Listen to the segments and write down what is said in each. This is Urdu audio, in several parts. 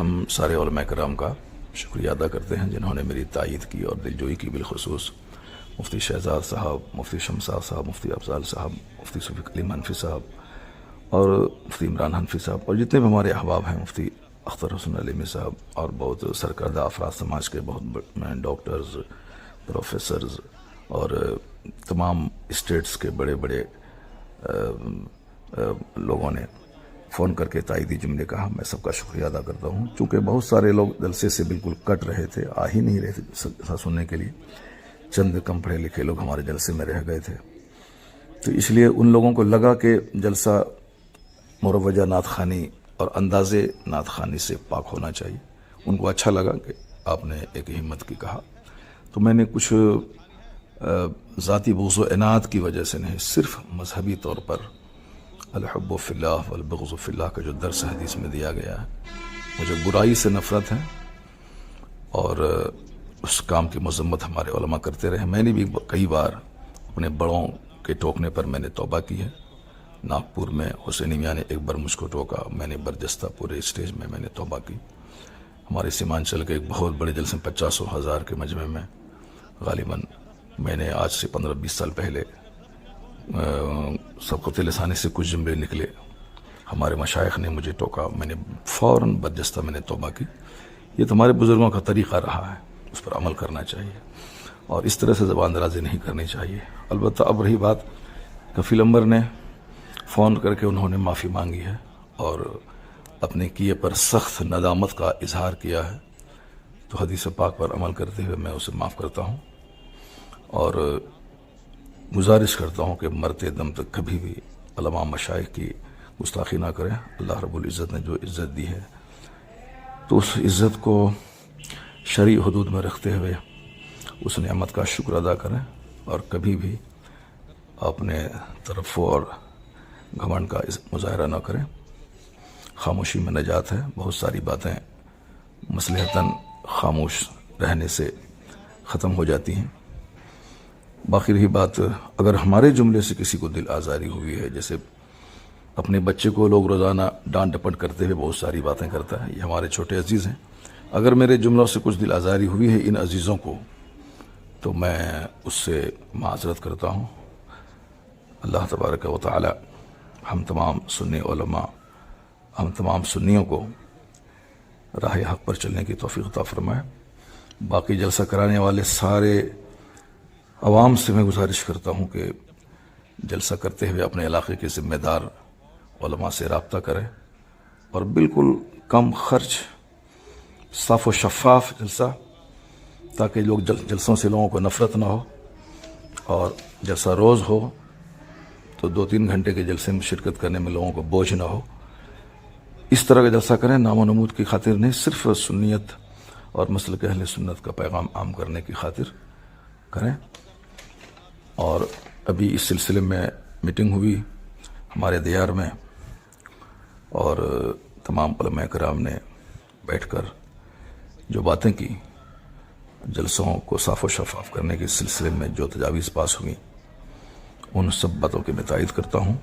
ہم سارے علماء کرام کا شکریہ ادا کرتے ہیں جنہوں نے میری تائید کی اور دلجوئی کی، بالخصوص مفتی شہزاد صاحب، مفتی شمساد صاحب، مفتی افضال صاحب، مفتی شفیق علیم حنفی صاحب اور مفتی عمران حنفی صاحب، اور جتنے بھی ہمارے احباب ہیں، مفتی اختر حسن علیمی صاحب اور بہت سرکردہ افراد سماج کے، بہت ڈاکٹرز، پروفیسرز اور تمام اسٹیٹس کے بڑے بڑے لوگوں نے فون کر کے تائیدی جملے کہا. میں سب کا شکریہ ادا کرتا ہوں. چونکہ بہت سارے لوگ جلسے سے بالکل کٹ رہے تھے، آ ہی نہیں رہے تھے سننے کے لیے. چند کم پڑھے لکھے لوگ ہمارے جلسے میں رہ گئے تھے، تو اس لیے ان لوگوں کو لگا کہ جلسہ مروجہ نعت خوانی اور انداز نعت خوانی سے پاک ہونا چاہیے. ان کو اچھا لگا کہ آپ نے ایک ہمت کی کہا. تو میں نے کچھ ذاتی بغض و عناد کی وجہ سے نہیں، صرف مذہبی طور پر الحب فی اللہ والبغض فی اللہ کا جو درس حدیث میں دیا گیا ہے، مجھے برائی سے نفرت ہے اور اس کام کی مذمت ہمارے علماء کرتے رہے. میں نے بھی کئی بار اپنے بڑوں کے ٹوکنے پر میں نے توبہ کی ہے. ناگپور میں حسینی میاں نے ایک بار مجھ کو ٹوکا، میں نے برجستہ پورے اسٹیج میں نے توبہ کی. ہمارے سیمانچل کے ایک بہت بڑے جلسے 50,000 کے مجمع میں غالباً میں نے آج سے 15-20 سال پہلے سبقت لسانی سے کچھ جملے نکلے، ہمارے مشائخ نے مجھے ٹوکا، میں نے فوراً برجستہ میں نے توبہ کی. یہ تمہارے بزرگوں کا طریقہ رہا ہے، اس پر عمل کرنا چاہیے اور اس طرح سے زبان درازی نہیں کرنی چاہیے. البتہ اب رہی بات، کفیل امبر نے فون کر کے انہوں نے معافی مانگی ہے اور اپنے کیے پر سخت ندامت کا اظہار کیا ہے، تو حدیث پاک پر عمل کرتے ہوئے میں اسے معاف کرتا ہوں اور گزارش کرتا ہوں کہ مرتے دم تک کبھی بھی علماء مشائخ کی گستاخی نہ کریں. اللہ رب العزت نے جو عزت دی ہے تو اس عزت کو شرعی حدود میں رکھتے ہوئے اس نعمت کا شکر ادا کریں اور کبھی بھی اپنے ترفع اور گھمنڈ کا مظاہرہ نہ کریں. خاموشی میں نجات ہے. بہت ساری باتیں مصلحتاً خاموش رہنے سے ختم ہو جاتی ہیں. باقی رہی بات، اگر ہمارے جملے سے کسی کو دل آزاری ہوئی ہے، جیسے اپنے بچے کو لوگ روزانہ ڈانٹ ڈپٹ کرتے ہوئے بہت ساری باتیں کرتا ہے، یہ ہمارے چھوٹے عزیز ہیں، اگر میرے جملوں سے کچھ دل آزاری ہوئی ہے ان عزیزوں کو، تو میں اس سے معذرت کرتا ہوں. اللہ تبارک و تعالی ہم تمام سنی علماء، ہم تمام سنیوں کو راہ حق پر چلنے کی توفیق عطا فرمائے. باقی جلسہ کرانے والے سارے عوام سے میں گزارش کرتا ہوں کہ جلسہ کرتے ہوئے اپنے علاقے کے ذمہ دار علماء سے رابطہ کریں اور بالکل کم خرچ، صاف و شفاف جلسہ، تاکہ لوگ جلسوں سے لوگوں کو نفرت نہ ہو، اور جلسہ روز ہو تو 2-3 گھنٹے کے جلسے میں شرکت کرنے میں لوگوں کو بوجھ نہ ہو. اس طرح کا جلسہ کریں، نام و نمود کی خاطر نہیں، صرف سنیت اور مسلک اہل سنت کا پیغام عام کرنے کی خاطر کریں. اور ابھی اس سلسلے میں میٹنگ ہوئی ہمارے دیار میں اور تمام علماء کرام نے بیٹھ کر جو باتیں کی، جلسوں کو صاف و شفاف کرنے کے سلسلے میں جو تجاویز پاس ہوئی، ان سب باتوں کی میں تائید کرتا ہوں.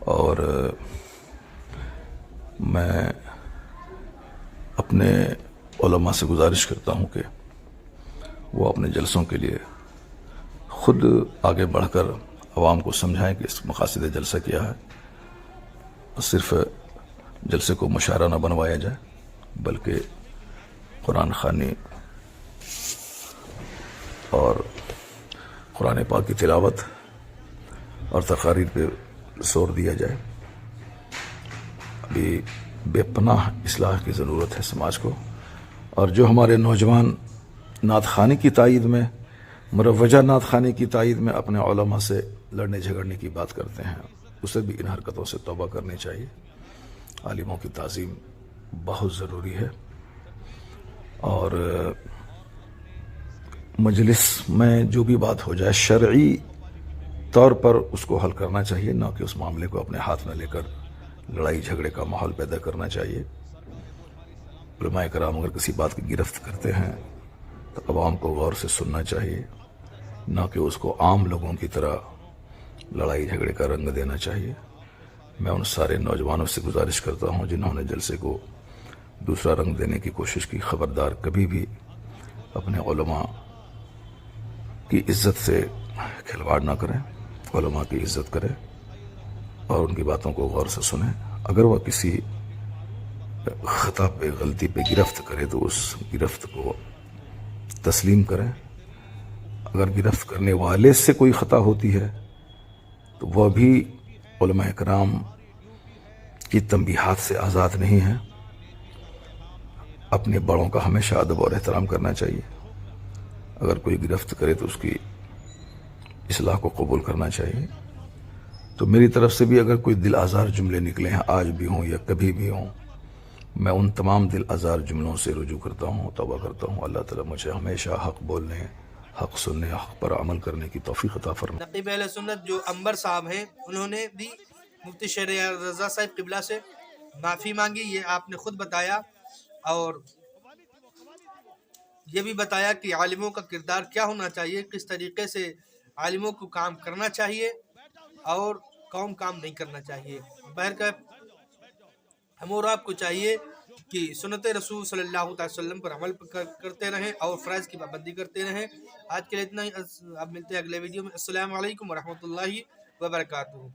اور میں اپنے علماء سے گزارش کرتا ہوں کہ وہ اپنے جلسوں کے لیے خود آگے بڑھ کر عوام کو سمجھائیں کہ اس مقاصد جلسہ کیا ہے. صرف جلسے کو مشاعرہ نہ بنوایا جائے، بلکہ قرآن خوانی اور قرآن پاک کی تلاوت اور تقاریر پہ زور دیا جائے. ابھی بے پناہ اصلاح کی ضرورت ہے سماج کو، اور جو ہمارے نوجوان نعت خوانی کی تائید میں، مروجہ نعت خوانی کی تائید میں اپنے علماء سے لڑنے جھگڑنے کی بات کرتے ہیں، اسے بھی ان حرکتوں سے توبہ کرنی چاہیے. عالموں کی تعظیم بہت ضروری ہے اور مجلس میں جو بھی بات ہو جائے شرعی طور پر اس کو حل کرنا چاہیے، نہ کہ اس معاملے کو اپنے ہاتھ میں لے کر لڑائی جھگڑے کا ماحول پیدا کرنا چاہیے. علماء کرام اگر کسی بات کی گرفت کرتے ہیں تو عوام کو غور سے سننا چاہیے، نہ کہ اس کو عام لوگوں کی طرح لڑائی جھگڑے کا رنگ دینا چاہیے. میں ان سارے نوجوانوں سے گزارش کرتا ہوں جنہوں نے جلسے کو دوسرا رنگ دینے کی کوشش کی. خبردار کبھی بھی اپنے علماء کی عزت سے کھلواڑ نہ کریں. علماء کی عزت کریں اور ان کی باتوں کو غور سے سنیں. اگر وہ کسی خطا پہ غلطی پہ گرفت کرے تو اس گرفت کو تسلیم کریں. اگر گرفت کرنے والے سے کوئی خطا ہوتی ہے تو وہ بھی علماء کرام کی تنبیہات سے آزاد نہیں ہے. اپنے بڑوں کا ہمیشہ ادب اور احترام کرنا چاہیے. اگر کوئی گرفت کرے تو اس کی اصلاح کو قبول کرنا چاہیے. تو میری طرف سے بھی اگر کوئی دل آزار جملے نکلے ہیں آج بھی ہوں یا کبھی بھی ہوں، میں ان تمام دل آزار جملوں سے رجوع کرتا ہوں، توبہ کرتا ہوں. اللہ تعالیٰ مجھے ہمیشہ حق بولنے، حق سننے، حق پر عمل کرنے کی توفیق عطا فرمائے. نقیب اہل سنت جو انبر صاحب ہیں، انہوں نے بھی مفتی شیر رضا صاحب قبلہ سے معافی مانگی. یہ آپ نے خود بتایا اور یہ بھی بتایا کہ عالموں کا کردار کیا ہونا چاہیے، کس طریقے سے عالموں کو کام کرنا چاہیے اور کون کام نہیں کرنا چاہیے. بہرکیف ہم اور آپ کو چاہیے کہ سنت رسول صلی اللہ علیہ وسلم پر عمل کرتے رہیں اور فرائض کی پابندی کرتے رہیں. آج کے لیے اتنا ہی. اب ملتے ہیں اگلے ویڈیو میں. السلام علیکم ورحمۃ اللہ وبرکاتہ.